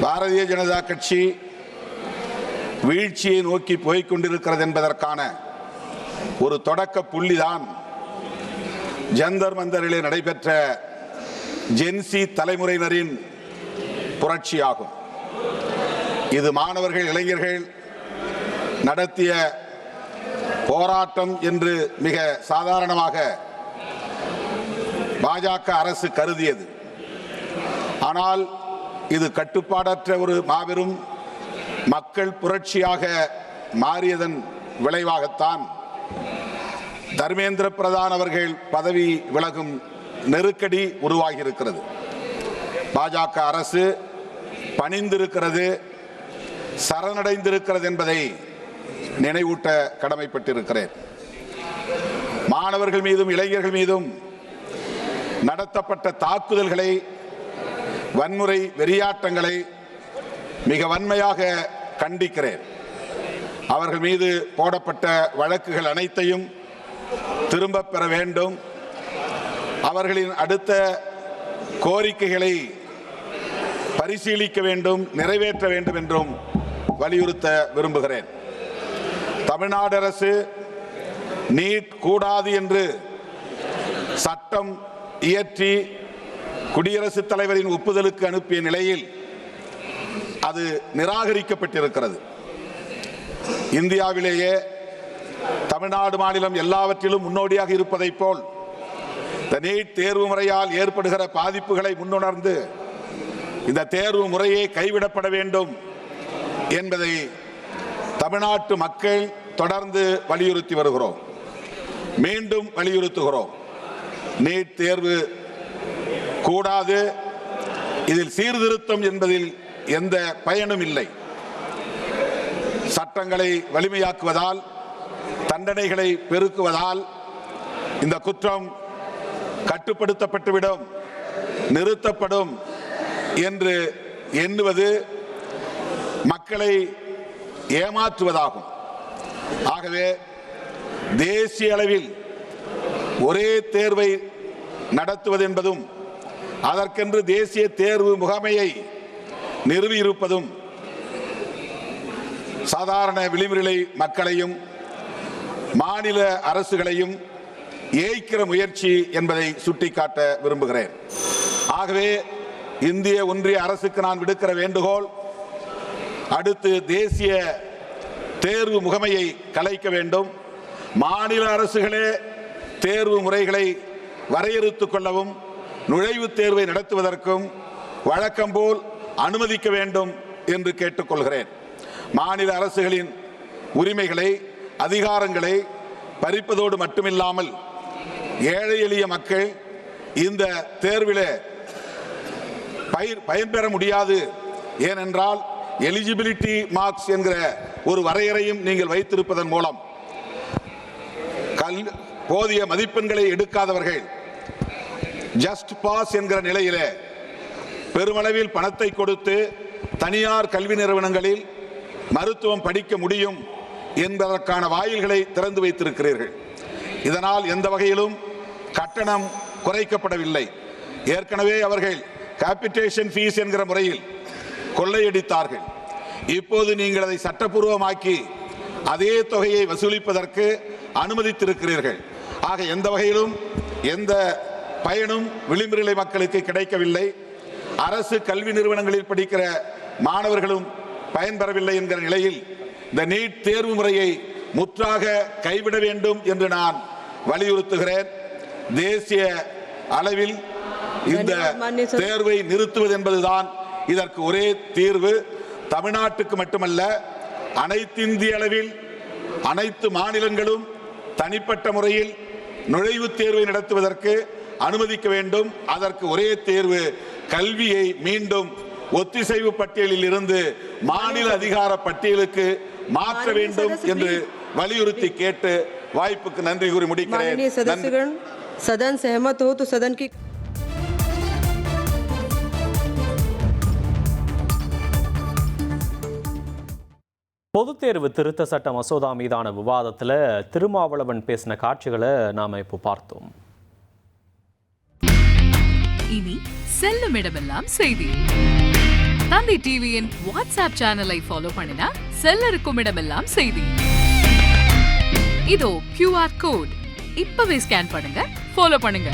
பாரதிய ஜனதா கட்சி வீழ்ச்சியை நோக்கி போய்க் கொண்டிருக்கிறது என்பதற்கான ஒரு தொடக்க புள்ளிதான் ஜந்தர் மந்தரிலே நடைபெற்ற ஜென்சி தலைமுறையினரின் புரட்சியாகும். இது மாணவர்கள், இளைஞர்கள் நடத்திய போராட்டம் என்று மிக சாதாரணமாக பாஜக அரசு கருதியது. ஆனால் இது கட்டுப்பாடற்ற ஒரு மாபெரும் மக்கள் புரட்சியாக மாறியதன் விளைவாகத்தான் தர்மேந்திர பிரதான் அவர்கள் பதவி விலகும் நெருக்கடி உருவாகி இருக்கிறது. பாஜக அரசு பணிந்திருக்கிறது, சரணடைந்திருக்கிறது என்பதை நினைவூட்ட கடமைப்பட்டிருக்கிறேன். மாணவர்கள் மீதும் இளைஞர்கள் மீதும் நடத்தப்பட்ட தாக்குதல்களை, வன்முறை வெறியாட்டங்களை மிக வன்மையாக கண்டிக்கிறேன். அவர்கள் மீது போடப்பட்ட வழக்குகள் அனைத்தையும் திரும்பப் பெற வேண்டும். அவர்களின் அடுத்த கோரிக்கைகளை பரிசீலிக்க வேண்டும், நிறைவேற்ற வேண்டும் என்றும் வலியுறுத்த விரும்புகிறேன். தமிழ்நாடு அரசு நீட் கூடாது என்று சட்டம் இயற்றி குடியரசுத் தலைவரின் ஒப்புதலுக்கு அனுப்பிய நிலையில் அது நிராகரிக்கப்பட்டிருக்கிறது. இந்தியாவிலேயே தமிழ்நாடு மாநிலம் எல்லாவற்றிலும் முன்னோடியாக இருப்பதைப் போல் இந்த நீட் தேர்வு முறையால் ஏற்படுகிற பாதிப்புகளை முன்னுணர்ந்து இந்த தேர்வு முறையை கைவிடப்பட வேண்டும் என்பதை தமிழ்நாட்டு மக்கள் தொடர்ந்து வலியுறுத்தி வருகிறோம். மீண்டும் வலியுறுத்துகிறோம். நீட் தேர்வு கூடாது. இதில் சீர்திருத்தம் என்பதில் எந்த பயனும் இல்லை. சட்டங்களை வலிமையாக்குவதால், தண்டனைகளை பெருக்குவதால் இந்த குற்றம் கட்டுப்படுத்தப்பட்டுவிடும், நிறுத்தப்படும் என்று எண்ணுவது மக்களை ஏமாற்றுவதாகும். ஆகவே தேசிய அளவில் ஒரே தேர்வை நடத்துவது என்பதும், அதற்கென்று தேசிய தேர்வு முகமையை நிறுவியிருப்பதும் சாதாரண விளிம்புநிலை மக்களையும் மாநில அரசுகளையும் ஏய்க்கிற முயற்சி என்பதை சுட்டிக்காட்ட விரும்புகிறேன். ஆகவே இந்திய ஒன்றிய அரசுக்கு நான் விடுக்கிற வேண்டுகோள், அடுத்து தேசிய தேர்வு முகமையை கலைக்க வேண்டும். மாநில அரசுகளே தேர்வு முறைகளை வரையறுத்துக் கொள்ளவும், நுழைவுத் தேர்வை நடத்துவதற்கும் வழக்கம் போல் அனுமதிக்க வேண்டும் என்று கேட்டுக்கொள்கிறேன். மாநில அரசுகளின் உரிமைகளை, அதிகாரங்களை பறிப்பதோடு மட்டுமில்லாமல் ஏழை எளிய மக்கள் இந்த தேர்வில் பயன்பெற முடியாது. ஏனென்றால் எலிஜிபிலிட்டி மார்க்ஸ் என்கிற ஒரு வரையறையும் நீங்கள் வைத்திருப்பதன் மூலம் போதிய மதிப்பெண்களை எடுக்காதவர்கள் ஜஸ்ட் பாஸ் என்கிற நிலையிலே பெருமளவில் பணத்தை கொடுத்து தனியார் கல்வி நிறுவனங்களில் மருத்துவம் படிக்க முடியும் என்பதற்கான வாயில்களை திறந்து வைத்திருக்கிறீர்கள். இதனால் எந்த வகையிலும் கட்டணம் குறைக்கப்படவில்லை. ஏற்கனவே அவர்கள் கேபிட்டேஷன் ஃபீஸ் என்கிற முறையில் கொள்ளையடித்தார்கள். இப்போது நீங்கள் அதை சட்டப்பூர்வமாக்கி அதே தொகையை வசூலிப்பதற்கு அனுமதித்திருக்கிறீர்கள். ஆக எந்த வகையிலும் எந்த பயனும் விளிம்பு நிலை மக்களுக்கு கிடைக்கவில்லை. அரசு கல்வி நிறுவனங்களில் படிக்கிற மாணவர்களும் பயன்பெறவில்லை என்கிற நிலையில் இந்த நீட் தேர்வு முறையை முற்றாக கைவிட வேண்டும் என்று நான் வலியுறுத்துகிறேன். தேசிய அளவில் இந்த தேர்வை நிறுத்துவது என்பதுதான் இதற்கு ஒரே தீர்வு. தமிழ்நாட்டுக்கு மட்டுமல்ல, அனைத்து இந்திய அளவில் அனைத்து மாநிலங்களும் தனிப்பட்ட முறையில் நுழைவுத் தேர்வை நடத்துவதற்கு அனுமதிக்க வேண்டும். அதற்கு ஒரே தேர்வு கல்வியை மீண்டும் ஒத்திசைவு பட்டியலில் இருந்து மாநில அதிகார பட்டியலுக்கு மாற்ற வேண்டும் என்று வலியுறுத்தி கேட்டு வாய்ப்புக்கு நன்றி கூறி முடிக்கிறேன். सदन सहमत हो तो सदन की பொதுத் தேர்வு திருத்த சட்ட மசோதா மீதான விவாதத்தில் திருமாவளவன் பேசின காட்சிகளை நாம இப்போ பார்த்தோம். இனி செல்லும் இடமெல்லாம் செய்தி. தந்தி டிவியின் வாட்ஸ்அப் சேனலை ஃபாலோ பண்ணினா செல்லருக்கும் இடமெல்லாம் செய்தி. இதோ QR கோட் இப்பவே ஸ்கேன் பண்ணுங்க, ஃபாலோ பண்ணுங்க.